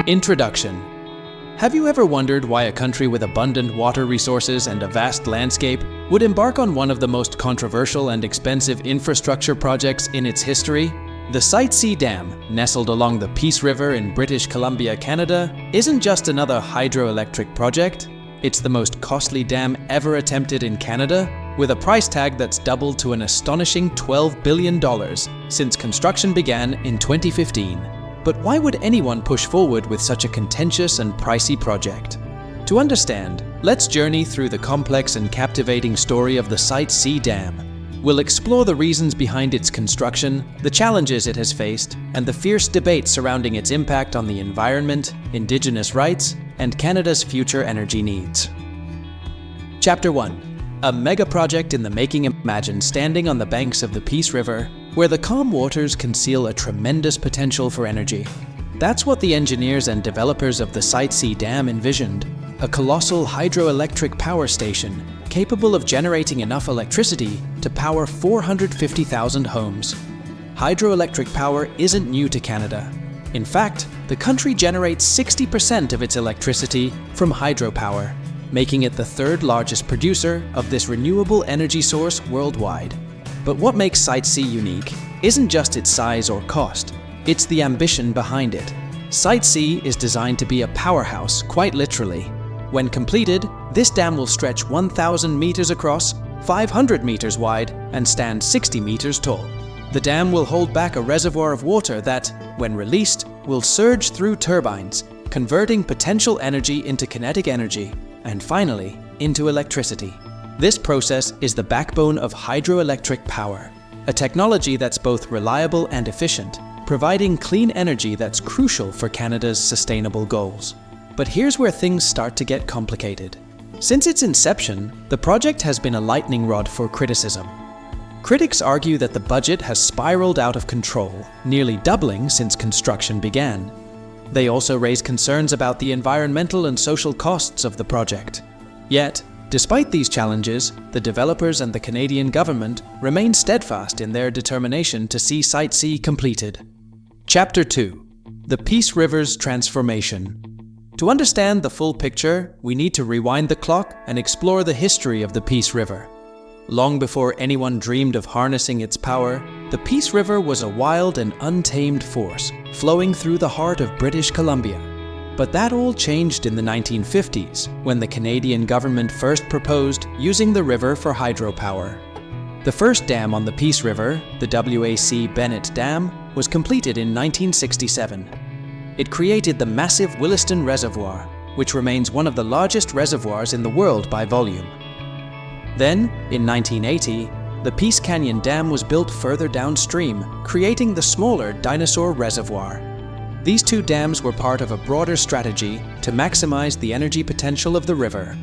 Introduction. Have you ever wondered why a country with abundant water resources and a vast landscape would embark on one of the most controversial and expensive infrastructure projects in its history? The Site C Dam, nestled along the Peace River in British Columbia, Canada, isn't just another hydroelectric project. It's the most costly dam ever attempted in Canada, with a price tag that's doubled to an astonishing $12 billion since construction began in 2015. But why would anyone push forward with such a contentious and pricey project? To understand, let's journey through the complex and captivating story of the Site C Dam. We'll explore the reasons behind its construction, the challenges it has faced, and the fierce debate surrounding its impact on the environment, Indigenous rights, and Canada's future energy needs. Chapter 1. A mega project in the making. Imagine standing on the banks of the Peace River, where the calm waters conceal a tremendous potential for energy. That's what the engineers and developers of the Site C Dam envisioned, a colossal hydroelectric power station capable of generating enough electricity to power 450,000 homes. Hydroelectric power isn't new to Canada. In fact, the country generates 60% of its electricity from hydropower, making it the third largest producer of this renewable energy source worldwide. But what makes Site C unique isn't just its size or cost, it's the ambition behind it. Site C is designed to be a powerhouse, quite literally. When completed, this dam will stretch 1,000 meters across, 500 meters wide, and stand 60 meters tall. The dam will hold back a reservoir of water that, when released, will surge through turbines, converting potential energy into kinetic energy, and finally, into electricity. This process is the backbone of hydroelectric power, a technology that's both reliable and efficient, providing clean energy that's crucial for Canada's sustainable goals. But here's where things start to get complicated. Since its inception, the project has been a lightning rod for criticism. Critics argue that the budget has spiraled out of control, nearly doubling since construction began. They also raise concerns about the environmental and social costs of the project. Yet, despite these challenges, the developers and the Canadian government remain steadfast in their determination to see Site C completed. Chapter 2. The Peace River's Transformation. To understand the full picture, we need to rewind the clock and explore the history of the Peace River. Long before anyone dreamed of harnessing its power, the Peace River was a wild and untamed force, flowing through the heart of British Columbia. But that all changed in the 1950s, when the Canadian government first proposed using the river for hydropower. The first dam on the Peace River, the WAC Bennett Dam, was completed in 1967. It created the massive Williston Reservoir, which remains one of the largest reservoirs in the world by volume. Then, in 1980, the Peace Canyon Dam was built further downstream, creating the smaller Dinosaur Reservoir. These two dams were part of a broader strategy to maximize the energy potential of the river.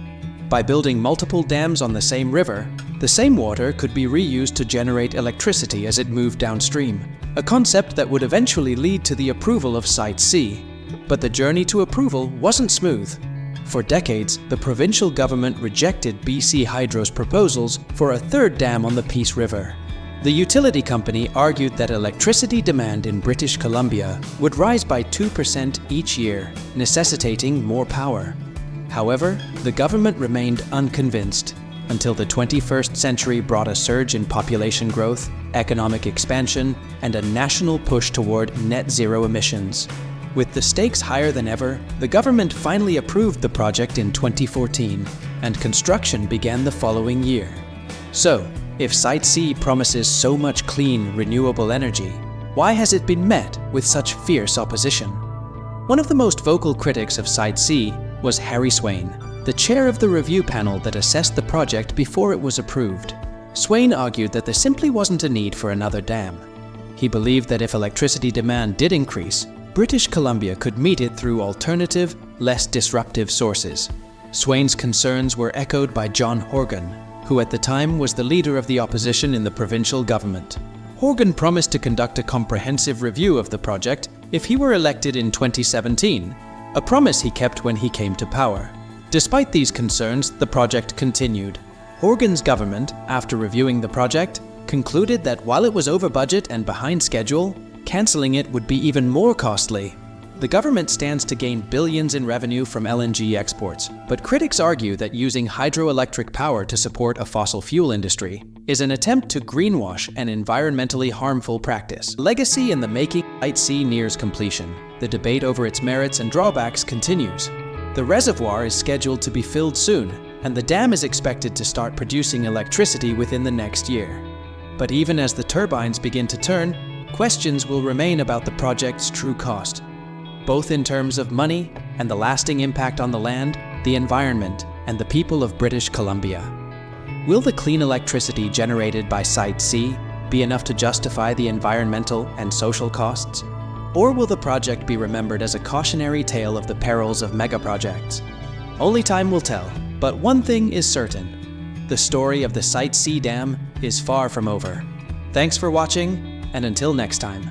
By building multiple dams on the same river, the same water could be reused to generate electricity as it moved downstream, a concept that would eventually lead to the approval of Site C. But the journey to approval wasn't smooth. For decades, the provincial government rejected BC Hydro's proposals for a third dam on the Peace River. The utility company argued that electricity demand in British Columbia would rise by 2% each year, necessitating more power. However, the government remained unconvinced until the 21st century brought a surge in population growth, economic expansion, and a national push toward net zero emissions. With the stakes higher than ever, the government finally approved the project in 2014, and construction began the following year. So, if Site C promises so much clean, renewable energy, why has it been met with such fierce opposition? One of the most vocal critics of Site C was Harry Swain, the chair of the review panel that assessed the project before it was approved. Swain argued that there simply wasn't a need for another dam. He believed that if electricity demand did increase, British Columbia could meet it through alternative, less disruptive sources. Swain's concerns were echoed by John Horgan, who at the time was the leader of the opposition in the provincial government. Horgan promised to conduct a comprehensive review of the project if he were elected in 2017, a promise he kept when he came to power. Despite these concerns, the project continued. Horgan's government, after reviewing the project, concluded that while it was over budget and behind schedule, cancelling it would be even more costly. The government stands to gain billions in revenue from LNG exports, but critics argue that using hydroelectric power to support a fossil fuel industry is an attempt to greenwash an environmentally harmful practice. Legacy in the making, Site C nears completion. The debate over its merits and drawbacks continues. The reservoir is scheduled to be filled soon, and the dam is expected to start producing electricity within the next year. But even as the turbines begin to turn, questions will remain about the project's true cost, both in terms of money and the lasting impact on the land, the environment, and the people of British Columbia. Will the clean electricity generated by Site C be enough to justify the environmental and social costs? Or will the project be remembered as a cautionary tale of the perils of megaprojects? Only time will tell, but one thing is certain: the story of the Site C Dam is far from over. Thanks for watching, and until next time.